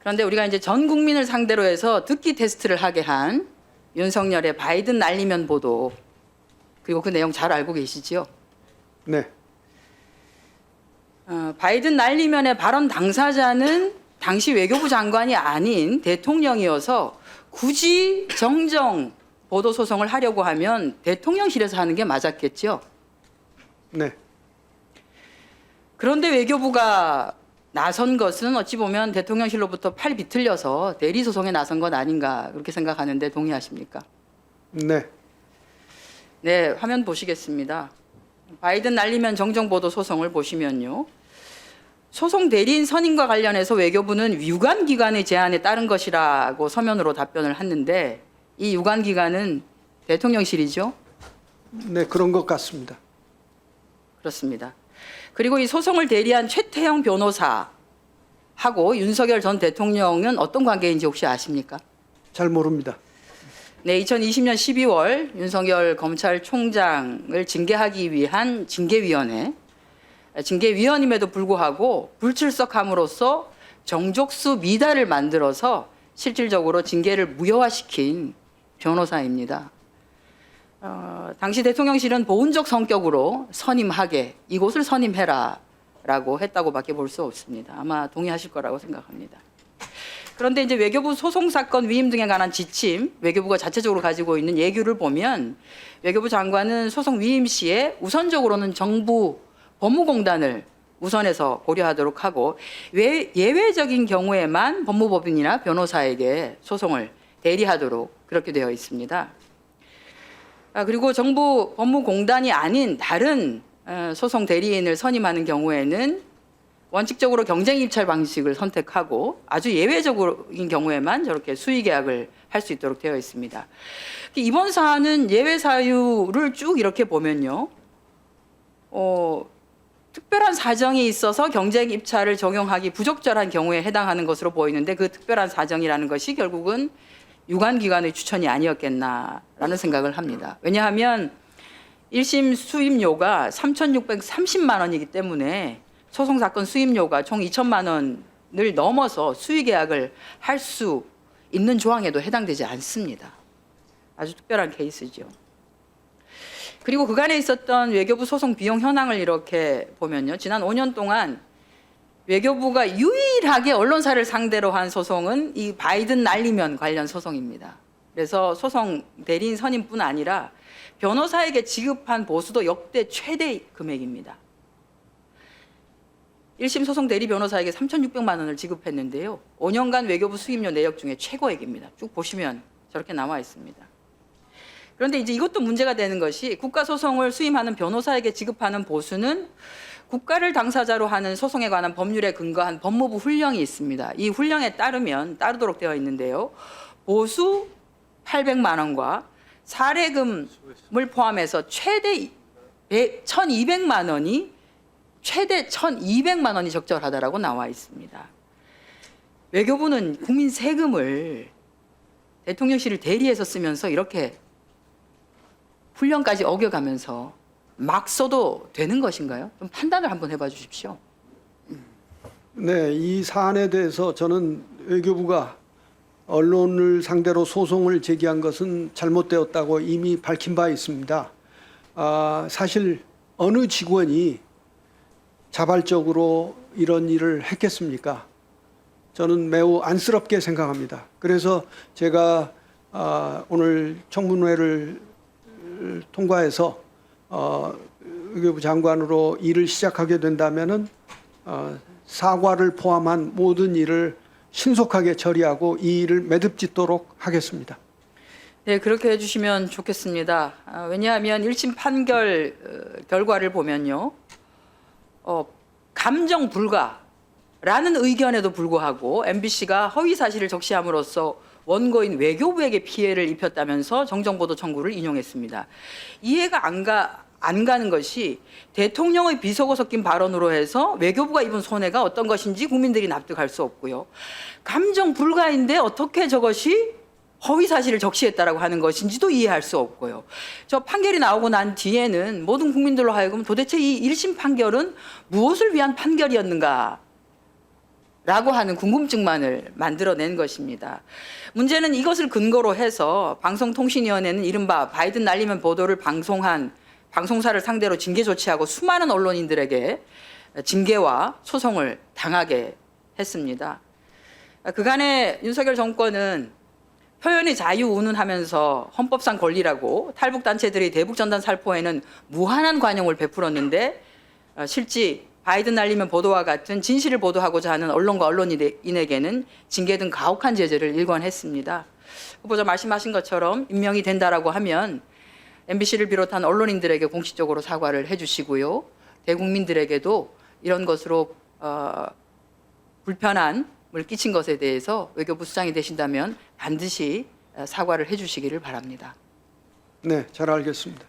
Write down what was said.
그런데 우리가 이제 전 국민을 상대로 해서 듣기 테스트를 하게 한 윤석열의 바이든 날리면 보도, 그리고 그 내용 잘 알고 계시지요? 네. 바이든 날리면의 발언 당사자는 당시 외교부 장관이 아닌 대통령이어서 굳이 정정 보도 소송을 하려고 하면 대통령실에서 하는 게 맞았겠죠. 네. 그런데 외교부가 나선 것은 어찌 보면 대통령실로부터 팔 비틀려서 대리 소송에 나선 것 아닌가 그렇게 생각하는데 동의하십니까? 네. 네, 화면 보시겠습니다. 바이든 날리면 정정보도 소송을 보시면요. 소송 대리인 선임과 관련해서 외교부는 유관기관의 제안에 따른 것이라고 서면으로 답변을 했는데 이 유관기관은 대통령실이죠? 네, 그런 것 같습니다. 그렇습니다. 그리고 이 소송을 대리한 최태형 변호사하고 윤석열 전 대통령은 어떤 관계인지 혹시 아십니까? 잘 모릅니다. 네, 2020년 12월 윤석열 검찰총장을 징계하기 위한 징계위원회, 징계위원임에도 불구하고 불출석함으로써 정족수 미달을 만들어서 실질적으로 징계를 무효화시킨 변호사입니다. 당시 대통령실은 보훈적 성격으로 선임하게 이곳을 선임해라라고 했다고밖에 볼 수 없습니다. 아마 동의하실 거라고 생각합니다. 그런데 이제 외교부 소송 사건 위임 등에 관한 지침, 외교부가 자체적으로 가지고 있는 예규를 보면 외교부 장관은 소송 위임 시에 우선적으로는 정부 법무공단을 우선해서 고려하도록 하고 예외적인 경우에만 법무법인이나 변호사에게 소송을 대리하도록 그렇게 되어 있습니다. 그리고 정부 법무공단이 아닌 다른 소송 대리인을 선임하는 경우에는 원칙적으로 경쟁 입찰 방식을 선택하고 아주 예외적인 경우에만 저렇게 수의 계약을 할 수 있도록 되어 있습니다. 이번 사안은 예외 사유를 쭉 이렇게 보면요. 특별한 사정이 있어서 경쟁 입찰을 적용하기 부적절한 경우에 해당하는 것으로 보이는데 그 특별한 사정이라는 것이 결국은 유관기관의 추천이 아니었겠나라는 생각을 합니다. 왜냐하면 1심 수임료가 3,630만 원이기 때문에 소송사건 수임료가 총 2천만 원을 넘어서 수의계약을 할 수 있는 조항에도 해당되지 않습니다. 아주 특별한 케이스죠. 그리고 그간에 있었던 외교부 소송 비용 현황을 이렇게 보면요. 지난 5년 동안 외교부가 유일하게 언론사를 상대로 한 소송은 이 바이든 날리면 관련 소송입니다. 그래서 소송 대리인 선임뿐 아니라 변호사에게 지급한 보수도 역대 최대 금액입니다. 1심 소송 대리 변호사에게 3,600만 원을 지급했는데요. 5년간 외교부 수임료 내역 중에 최고액입니다. 쭉 보시면 저렇게 나와 있습니다. 그런데 이제 이것도 문제가 되는 것이 국가소송을 수임하는 변호사에게 지급하는 보수는 국가를 당사자로 하는 소송에 관한 법률에 근거한 법무부 훈령이 있습니다. 이 훈령에 따르도록 되어 있는데요. 보수 800만 원과 사례금을 포함해서 최대 1,200만 원이 최대 1,200만 원이 적절하다라고 나와 있습니다. 외교부는 국민 세금을 대통령실을 대리해서 쓰면서 이렇게 훈령까지 어겨가면서 막 써도 되는 것인가요? 좀 판단을 한번 해봐 주십시오. 네, 이 사안에 대해서 저는 외교부가 언론을 상대로 소송을 제기한 것은 잘못되었다고 이미 밝힌 바 있습니다. 사실 어느 직원이 자발적으로 이런 일을 했겠습니까? 저는 매우 안쓰럽게 생각합니다. 그래서 제가 오늘 청문회를 통과해서 외교부 장관으로 일을 시작하게 된다면은 사과를 포함한 모든 일을 신속하게 처리하고 이 일을 매듭짓도록 하겠습니다. 네, 그렇게 해주시면 좋겠습니다. 왜냐하면 1심 판결 결과를 보면요. 감정 불가라는 의견에도 불구하고 MBC가 허위 사실을 적시함으로써 원고인 외교부에게 피해를 입혔다면서 정정보도 청구를 인용했습니다. 이해가 안 가는 것이 대통령의 비속어 섞인 발언으로 해서 외교부가 입은 손해가 어떤 것인지 국민들이 납득할 수 없고요. 감정 불가인데 어떻게 저것이 허위 사실을 적시했다라고 하는 것인지도 이해할 수 없고요. 저 판결이 나오고 난 뒤에는 모든 국민들로 하여금 도대체 이 1심 판결은 무엇을 위한 판결이었는가 라고 하는 궁금증만을 만들어낸 것입니다. 문제는 이것을 근거로 해서 방송통신위원회는 이른바 바이든 날리면 보도를 방송한 방송사를 상대로 징계 조치하고 수많은 언론인들에게 징계와 소송을 당하게 했습니다. 그간의 윤석열 정권은 표현의 자유 운운하면서 헌법상 권리라고 탈북단체들이 대북전단 살포에는 무한한 관용을 베풀었는데 실제 바이든 날리면 보도와 같은 진실을 보도하고자 하는 언론과 언론인에게는 징계 등 가혹한 제재를 일관했습니다. 후보자 말씀하신 것처럼 임명이 된다라고 하면 MBC를 비롯한 언론인들에게 공식적으로 사과를 해주시고요. 대국민들에게도 이런 것으로 불편함을 끼친 것에 대해서 외교부 수장이 되신다면 반드시 사과를 해주시기를 바랍니다. 네, 잘 알겠습니다.